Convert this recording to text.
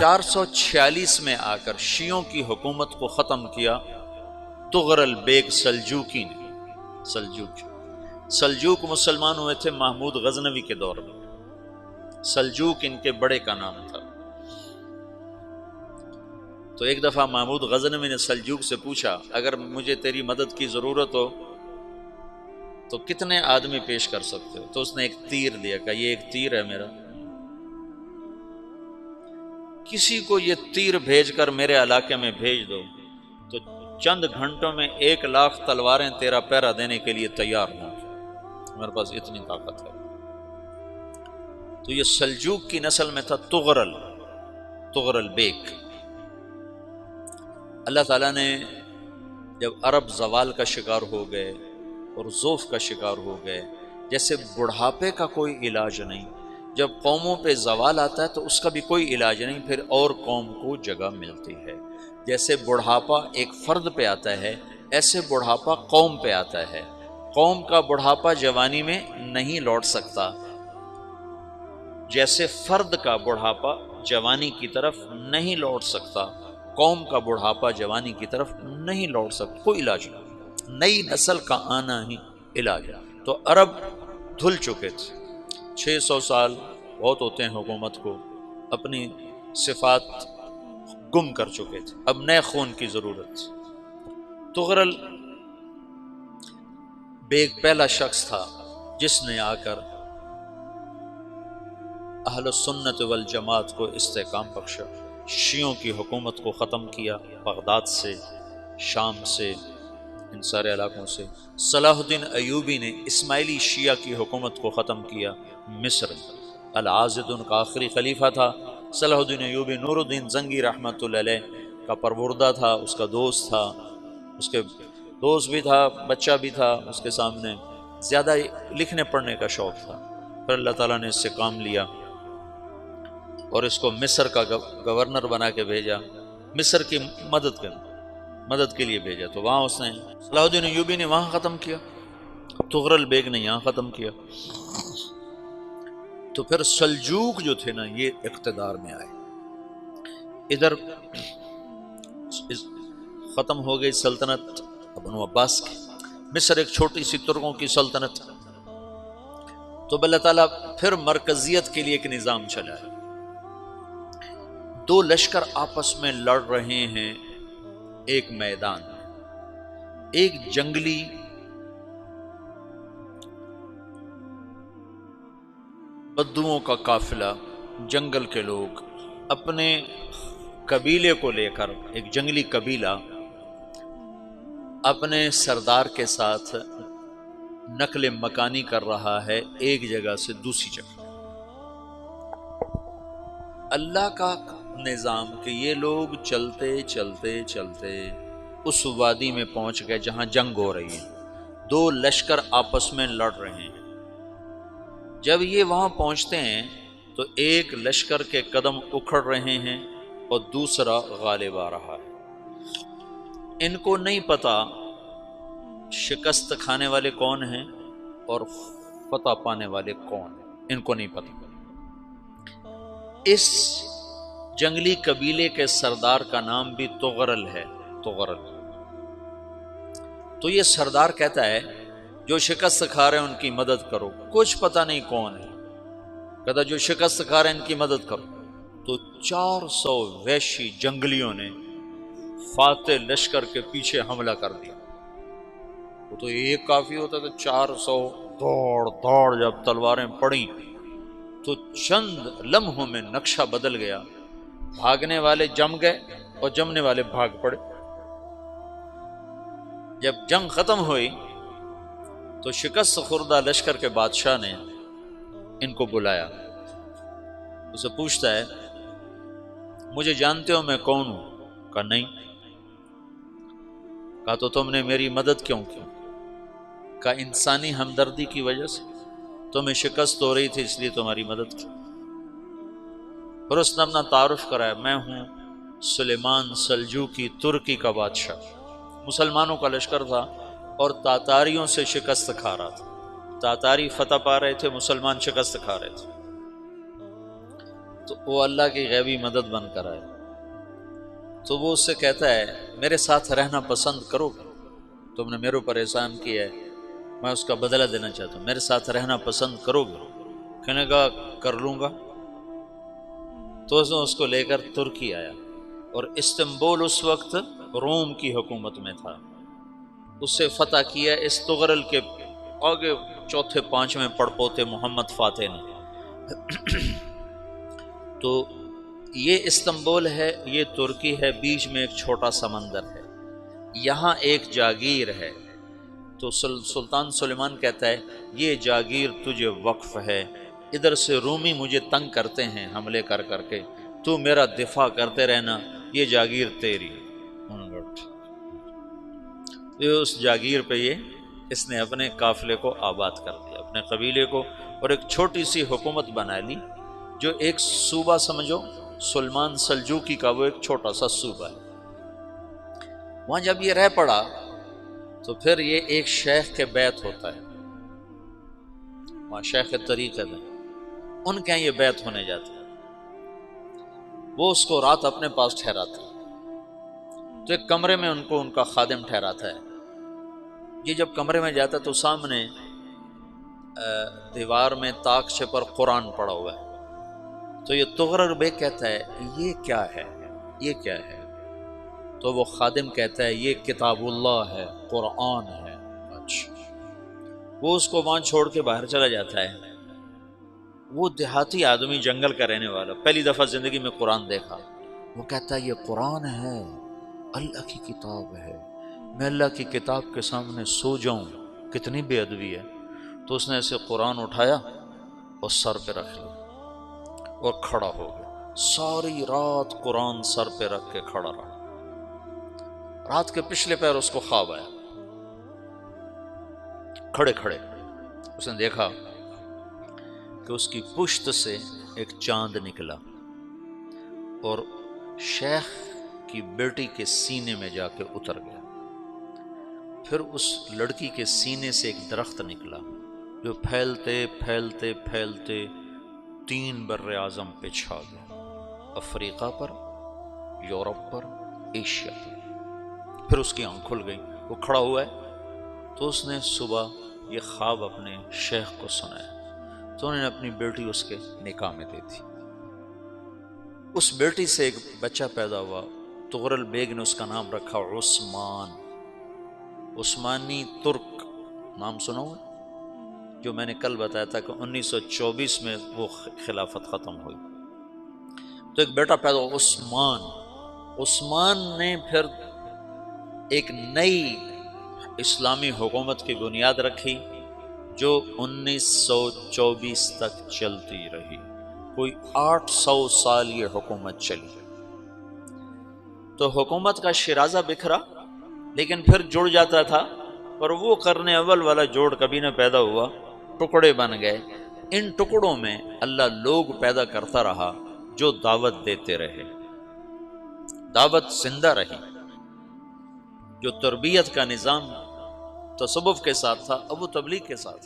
446 میں آ کر شیعوں کی حکومت کو ختم کیا طغرل بیگ سلجوقی نے۔ سلجوق مسلمان ہوئے تھے محمود غزنوی کے دور میں، سلجوق ان کے بڑے کا نام تھا۔ تو ایک دفعہ محمود غزنوی نے سلجوق سے پوچھا اگر مجھے تیری مدد کی ضرورت ہو تو کتنے آدمی پیش کر سکتے ہو؟ تو اس نے ایک تیر دیا، کہا یہ ایک تیر ہے میرا، کسی کو یہ تیر بھیج کر میرے علاقے میں بھیج دو تو چند گھنٹوں میں 1,00,000 تلواریں تیرا پہرا دینے کے لیے تیار ہوں، میرے پاس اتنی طاقت ہے۔ تو یہ سلجوق کی نسل میں تھا طغرل بیگ۔ اللہ تعالیٰ نے جب عرب زوال کا شکار ہو گئے اور ضعف کا شکار ہو گئے، جیسے بڑھاپے کا کوئی علاج نہیں، جب قوموں پہ زوال آتا ہے تو اس کا بھی کوئی علاج نہیں، پھر اور قوم کو جگہ ملتی ہے۔ جیسے بڑھاپا ایک فرد پہ آتا ہے، ایسے بڑھاپا قوم پہ آتا ہے۔ قوم کا بڑھاپا جوانی میں نہیں لوٹ سکتا، جیسے فرد کا بڑھاپا جوانی کی طرف نہیں لوٹ سکتا، قوم کا بڑھاپا جوانی کی طرف نہیں لوٹ سکتا، کوئی علاج نہیں، نئی نسل کا آنا ہی علاج ہے۔ تو عرب دھل چکے تھے، 600 سال بہت ہوتے ہیں حکومت کو، اپنی صفات گم کر چکے تھے، اب نئے خون کی ضرورت تھی۔ طغرل بیگ پہلا شخص تھا جس نے آ کر اہل سنت والجماعت کو استحکام بخشا، شیعوں کی حکومت کو ختم کیا، بغداد سے، شام سے، ان سارے علاقوں سے۔ صلاح الدین ایوبی نے اسماعیلی شیعہ کی حکومت کو ختم کیا، مصر۔ العاضد ان کا آخری خلیفہ تھا۔ صلاح الدین ایوبی نور الدین زنگی رحمۃ اللہ علیہ کا پروردہ تھا، اس کا دوست تھا، اس کے دوست بھی تھا، بچہ بھی تھا اس کے سامنے، زیادہ لکھنے پڑھنے کا شوق تھا۔ پھر اللہ تعالیٰ نے اس سے کام لیا اور اس کو مصر کا گورنر بنا کے بھیجا، مصر کی مدد کے لیے بھیجا۔ تو وہاں اس نے صلاح الدین ایوبی نے وہاں ختم کیا، طغرل بیگ نے یہاں ختم کیا۔ تو پھر سلجوق جو تھے نا یہ اقتدار میں آئے، ادھر ختم ہو گئی سلطنت بنو عباس کی، مصر ایک چھوٹی سی ترکوں کی سلطنت۔ تو اللہ تعالیٰ پھر مرکزیت کے لیے ایک نظام چلایا، دو لشکر آپس میں لڑ رہے ہیں ایک میدان میں، ایک جنگلی بدوؤں کا قافلہ، جنگل کے لوگ اپنے قبیلے کو لے کر، ایک جنگلی قبیلہ اپنے سردار کے ساتھ نقل مکانی کر رہا ہے ایک جگہ سے دوسری جگہ۔ اللہ کا نظام کہ یہ لوگ چلتے چلتے چلتے اس وادی میں پہنچ گئے جہاں جنگ ہو رہی ہے، دو لشکر آپس میں لڑ رہے ہیں۔ جب یہ وہاں پہنچتے ہیں تو ایک لشکر کے قدم اکھڑ رہے ہیں اور دوسرا غالب آ رہا ہے۔ ان کو نہیں پتا شکست کھانے والے کون ہیں اور فتح پانے والے کون ہیں، ان کو نہیں پتا۔ اس جنگلی قبیلے کے سردار کا نام بھی طغرل ہے، طغرل۔ تو یہ سردار کہتا ہے جو شکست کھا رہے ہیں ان کی مدد کرو، کچھ پتہ نہیں کون ہے، کہتا جو شکست کھا رہے ہیں ان کی مدد کرو۔ تو 400 وحشی جنگلیوں نے فاتح لشکر کے پیچھے حملہ کر دیا۔ وہ تو ایک کافی ہوتا تھا، 400 دوڑ جب تلواریں پڑیں تو چند لمحوں میں نقشہ بدل گیا، بھاگنے والے جم گئے اور جمنے والے بھاگ پڑے۔ جب جنگ ختم ہوئی تو شکست خوردہ لشکر کے بادشاہ نے ان کو بلایا، اسے پوچھتا ہے مجھے جانتے ہو میں کون ہوں؟ کہا نہیں۔ کہا تو تم نے میری مدد کیوں کی؟ کہا انسانی ہمدردی کی وجہ سے، تمہیں شکست ہو رہی تھی اس لیے تمہاری مدد کی۔ پھر اس نے اپنا تعارف کرایا، میں ہوں سلیمان سلجوقی، ترکی کا بادشاہ۔ مسلمانوں کا لشکر تھا اور تاتاریوں سے شکست کھا رہا تھا، تاتاری فتح پا رہے تھے، مسلمان شکست کھا رہے تھے۔ تو وہ اللہ کی غیبی مدد بن کر آئے، تو وہ اس سے کہتا ہے میرے ساتھ رہنا پسند کرو گے؟ تم نے میرے اوپر احسان کیا ہے، میں اس کا بدلہ دینا چاہتا ہوں، میرے ساتھ رہنا پسند کرو گے؟ کہنے کا کر لوں گا۔ تو اس کو لے کر ترکی آیا، اور استنبول اس وقت روم کی حکومت میں تھا، اسے فتح کیا اس تغرل کے آگے چوتھے پانچویں پڑپوتے محمد فاتح نے۔ تو یہ استنبول ہے، یہ ترکی ہے، بیچ میں ایک چھوٹا سمندر ہے، یہاں ایک جاگیر ہے۔ تو سلطان سلیمان کہتا ہے یہ جاگیر تجھے وقف ہے، ادھر سے رومی مجھے تنگ کرتے ہیں حملے کر کر کے، تو میرا دفاع کرتے رہنا، یہ جاگیر تیری۔ یہ اس جاگیر پہ اس نے اپنے قافلے کو آباد کر دیا، اپنے قبیلے کو، اور ایک چھوٹی سی حکومت بنا لی، جو ایک صوبہ سمجھو، سلمان سلجوقی کا وہ ایک چھوٹا سا صوبہ ہے۔ وہاں جب یہ رہ پڑا تو پھر یہ ایک شیخ کے بیعت ہوتا ہے، وہاں شیخ طریقت ہے، ان کے یہ بیعت ہونے جاتا ہے، وہ اس کو رات اپنے پاس ٹھہراتا ہے، تو ایک کمرے میں ان کو ان کا خادم ٹھہراتا ہے۔ یہ جب کمرے میں جاتا ہے تو سامنے دیوار میں طاقچے پر قرآن پڑا ہوا ہے، تو یہ تغرل بیگ کہتا ہے یہ کیا ہے، یہ کیا ہے؟ تو وہ خادم کہتا ہے یہ کتاب اللہ ہے، قرآن ہے۔ اچھا، وہ اس کو وہاں چھوڑ کے باہر چلا جاتا ہے۔ وہ دیہاتی آدمی، جنگل کا رہنے والا، پہلی دفعہ زندگی میں قرآن دیکھا، وہ کہتا ہے یہ قرآن ہے، اللہ کی کتاب ہے، میں اللہ کی کتاب کے سامنے سو جاؤں، کتنی بے ادبی ہے۔ تو اس نے ایسے قرآن اٹھایا اور سر پہ رکھ لیا اور کھڑا ہو گیا، ساری رات قرآن سر پہ رکھ کے کھڑا رہا۔ رات کے پچھلے پہر اس کو خواب آیا، کھڑے کھڑے اس نے دیکھا کہ اس کی پشت سے ایک چاند نکلا اور شیخ کی بیٹی کے سینے میں جا کے اتر گیا۔ پھر اس لڑکی کے سینے سے ایک درخت نکلا جو پھیلتے پھیلتے پھیلتے 3 بر اعظم پہ چھا گیا، افریقہ پر، یورپ پر، ایشیا پر۔ پھر اس کی آنکھ کھل گئی، وہ کھڑا ہوا ہے، تو اس نے صبح یہ خواب اپنے شیخ کو سنایا، تو انہوں نے اپنی بیٹی اس کے نکاح میں دے دی۔ اس بیٹی سے ایک بچہ پیدا ہوا، تغرل بیگ نے اس کا نام رکھا عثمان، عثمانی ترک نام سنا ہوا، جو میں نے کل بتایا تھا کہ 1924 میں وہ خلافت ختم ہوئی، تو ایک بیٹا پیدا ہوا عثمان۔ عثمان نے پھر ایک نئی اسلامی حکومت کی بنیاد رکھی جو 1924 تک چلتی رہی، کوئی 800 سال یہ حکومت چلی۔ تو حکومت کا شیرازہ بکھرا لیکن پھر جڑ جاتا تھا، پر وہ قرن اول والا جوڑ کبھی نہ پیدا ہوا، ٹکڑے بن گئے۔ ان ٹکڑوں میں اللہ لوگ پیدا کرتا رہا جو دعوت دیتے رہے، دعوت زندہ رہی۔ جو تربیت کا نظام تصوف کے ساتھ تھا اب وہ تبلیغ کے ساتھ۔